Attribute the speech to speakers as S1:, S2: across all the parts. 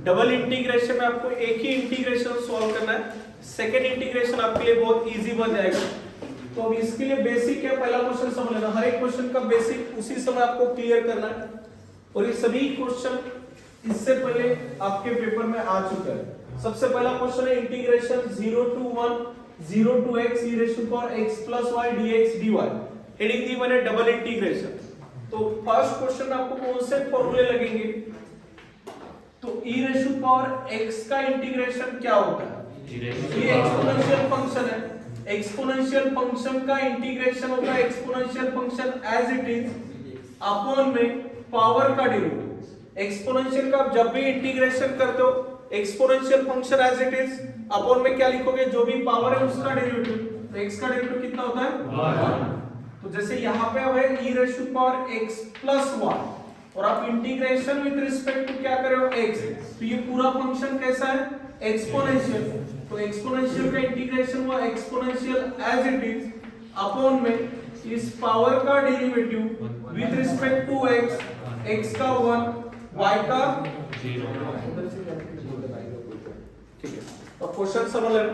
S1: Double integration में आपको एक ही इंटीग्रेशन सॉल्व करना है, सेकेंड इंटीग्रेशन आपके लिए बहुत इजी बन जाएगा। तो अब इसके लिए बेसिक है, पहला क्वेश्चन समझ लेना, हर एक क्वेश्चन का बेसिक उसी समय आपको क्लियर करना है, और ये सभी क्वेश्चन इससे पहले आपके पेपर में आ चुका है। सबसे पहला क्वेश्चन है integration 0 to 1 0 to x e raised to power x plus y dx dy, heading दी मैंने डबल इंटीग्रेशन। तो फर्स्ट क्वेश्चन में आपको कौन से फॉर्मूले लगेंगे, तो e raised to power x का इंटीग्रेशन क्या होता है, ये एक्सपोनेंशियल फंक्शन है, एक्सपोनेंशियल फंक्शन का इंटीग्रेशन होता है exponential function as it is upon में पावर का डेरिवेटिव। एक्सपोनेंशियल का आप जब भी इंटीग्रेशन करते हो exponential function as it is upon में क्या लिखोगे, जो भी पावर है उसका डेरिवेटिव। तो x का डेरिवेटिव कितना होता है 1। तो जैसे यहाँ पे अब है e raised to power x plus 1 और आप इंटीग्रेशन विद रिस्पेक्ट टू क्या कर रहे हो x, तो ये पूरा फंक्शन कैसा है एक्सपोनेंशियल। तो एक्सपोनेंशियल का इंटीग्रेशन हुआ exponential as it is upon में इस पावर का derivative with respect to x, x का 1 y का 0। ठीक है, तो क्वेश्चन समझ लेना।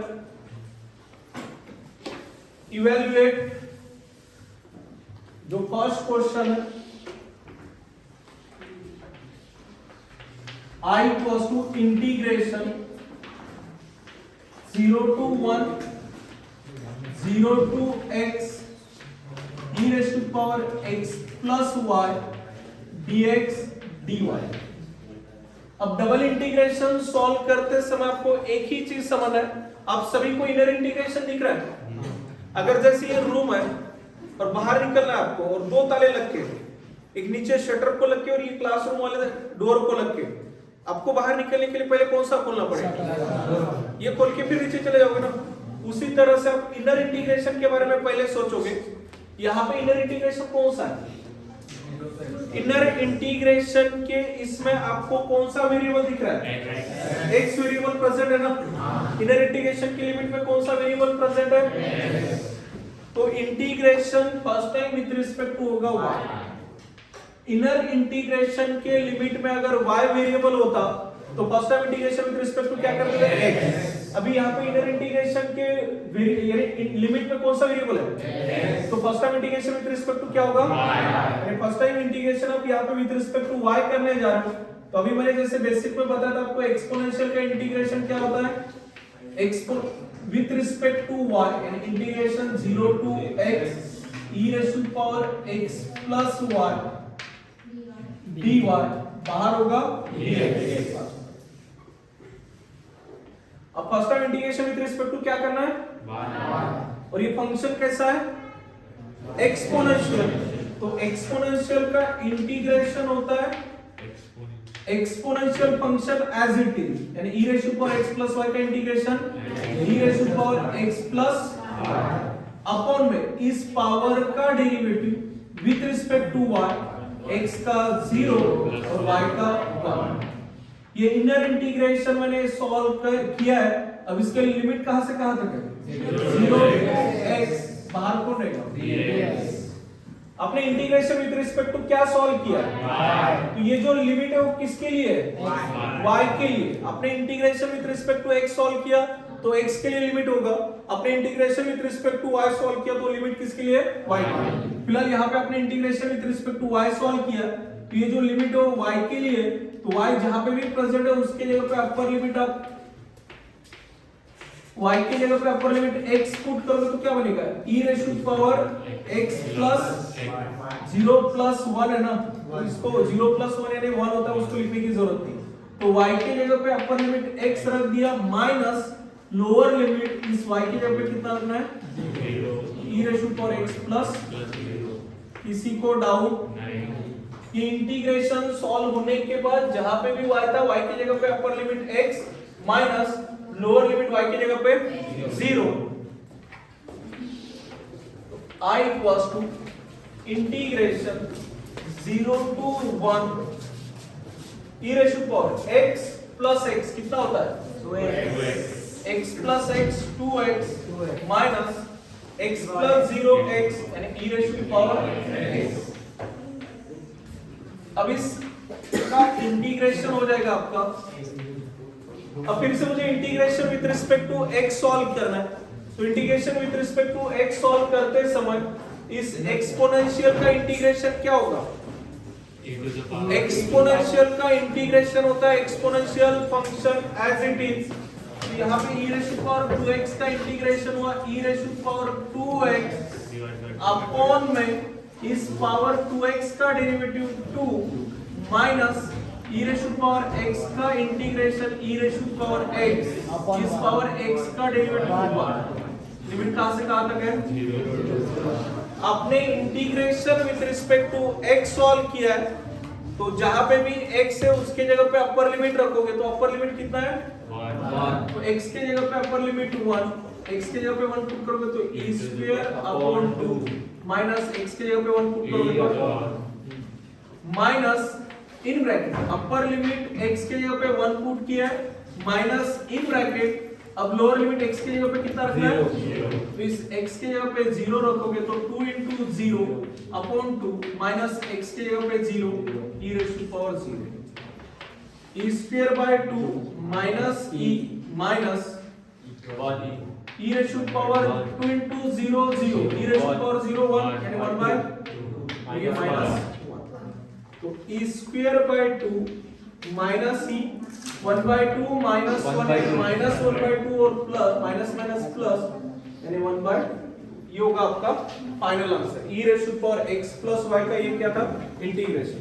S1: इवैल्यूएट जो फर्स्ट क्वेश्चन है, I equals to integration 0 to 1 0 to x e raised to power x plus y dx dy। अब डबल इंटीग्रेशन सॉल्व करते समय आपको एक ही चीज समझना है, आप सभी को इनर इंटीग्रेशन दिख रहा है। अगर जैसे ये रूम है और बाहर निकलना है आपको, और दो ताले लग के, एक नीचे शटर को लग के और ये क्लासरूम वाले डोर को लग के, आपको बाहर निकलने के लिए पहले कौन सा खोलना पड़ेगा, ये खोल के फिर नीचे चले जाओगे ना। उसी तरह से आप इनर इंटीग्रेशन के बारे में पहले सोचोगे। यहाँ पे इनर इंटीग्रेशन कौन सा है, इनर इंटीग्रेशन के इसमें आपको कौन सा वेरिएबल दिख रहा है, एक्स वेरिएबल प्रेजेंट है ना। इनर इंटीग्रेशन की लिमिट में कौन सा वेरिएबल प्रेजेंट है, तो integration first time with respect to होगा y। इनर इंटीग्रेशन के लिमिट में अगर y वेरिएबल होता तो first time integration with respect to क्या करते थे x। अभी यहाँ पे इनर इंटीग्रेशन के यानी लिमिट में कौन सा वेरिएबल है, तो first time integration with respect to क्या होगा y। फर्स्ट टाइम इंटीग्रेशन आप यहाँ पे विद रिस्पेक्ट टू y करने जा रहे हो। तो अभी मैंने जैसे बेसिक में बताया था आपको एक्सपोनेंशियल का इंटीग्रेशन क्या होता है, expo with respect to y यानी integration 0 to x e raised to power x plus y dy, बाहर होगा dx। अब first time integration with respect to क्या करना है, और ये फंक्शन कैसा है एक्सपोनेंशियल। तो एक्सपोनेंशियल का इंटीग्रेशन होता है exponential function as it is, यानी e raised to power x plus y का integration e raised to power x plus upon में इस पावर का derivative with respect to y, x का 0 और y का 1। ये इनर इंटीग्रेशन मैंने सॉल्व किया है। अब इसके लिमिट कहां से कहां तक है, 0 x, बाहर कौन रहेगा, अपने इंटीग्रेशन विद रिस्पेक्ट टू क्या सॉल्व किया, तो ये जो लिमिट है वो किसके लिए है, y के लिए। अपने integration with respect to x solve किया तो x के लिए लिमिट होगा, अपने integration with respect to y solve किया तो लिमिट किसके लिए, y के लिए। फिलहाल यहाँ पे अपने integration with respect to y solve किया, तो ये जो लिमिट है वो y के लिए, तो y जहां पे भी प्रेजेंट है उसके जगह पे अपर लिमिट आप y की जगह पे अपर लिमिट x पुट करोगे तो क्या बनेगा, e raised to power x plus 0 plus 1 है ना, तो इसको 0 plus 1 यानी 1 होता है, उसको लिखने की जरूरत नहीं। तो y की जगह पे अपर लिमिट x रख दिया माइनस लोअर लिमिट इस y की जगह पे कितना रखना है, 0 e raised to power x plus 0। किसी को डाउट, ये इंटीग्रेशन सॉल्व होने के बाद जहां पे भी y था y की जगह पे upper limit x minus lower limit y की जगह पे 0। I equals to integration 0 to 1 e raised to power x plus x कितना होता है 2x, x plus x 2x minus x plus 0x यानी e raised to power x। अब इस का इंटीग्रेशन हो जाएगा आपका अब फिर से मुझे integration with respect to x solve करना है। तो integration with respect to x solve करते समय इस एक्सपोनेंशियल का इंटीग्रेशन क्या होगा? एक्सपोनेंशियल का इंटीग्रेशन होता है exponential function as it is. तो यहाँ पे e raise to power 2x का इंटीग्रेशन हुआ e raise to power 2x upon में इस पावर 2x का derivative 2 minus e raise to power x का integration e raise to power x इस पावर x का डेरिवेटिव 1। लिमिट कहां से कहां तक है? आपने integration with respect to x solve किया है, तो जहां पे भी x है उसके जगह पे अपर लिमिट रखोगे तो अपर लिमिट कितना है? 1। तो x के जगह पे अपर लिमिट 1, x के जगह पे 1 पुट करोगे तो e square upon 2 minus x के जगह पे 1 पुट करोगे तो minus in bracket upper limit x के जगह पे 1 पुट किया है माइनस इन ब्रैकेट अब लोअर लिमिट x के जगह पे कितना रखना है? तो इस x के जगह पे 0 रखोगे तो 2 into 0 अपॉन 2 माइनस x के जगह पे 0 e raise to power 0 e square by 2 minus e minus 1 e raise to power 2 into 0 0 e raise to power 0 1 and 1 by 2 ये माइनस 1 तो e square by 2 minus e 1 by 2 minus 1 minus 1 by 2 और plus minus minus plus यानी 1 by ये होगा आपका final answer e raise to power x plus y का ये क्या था? इंटीग्रेशन।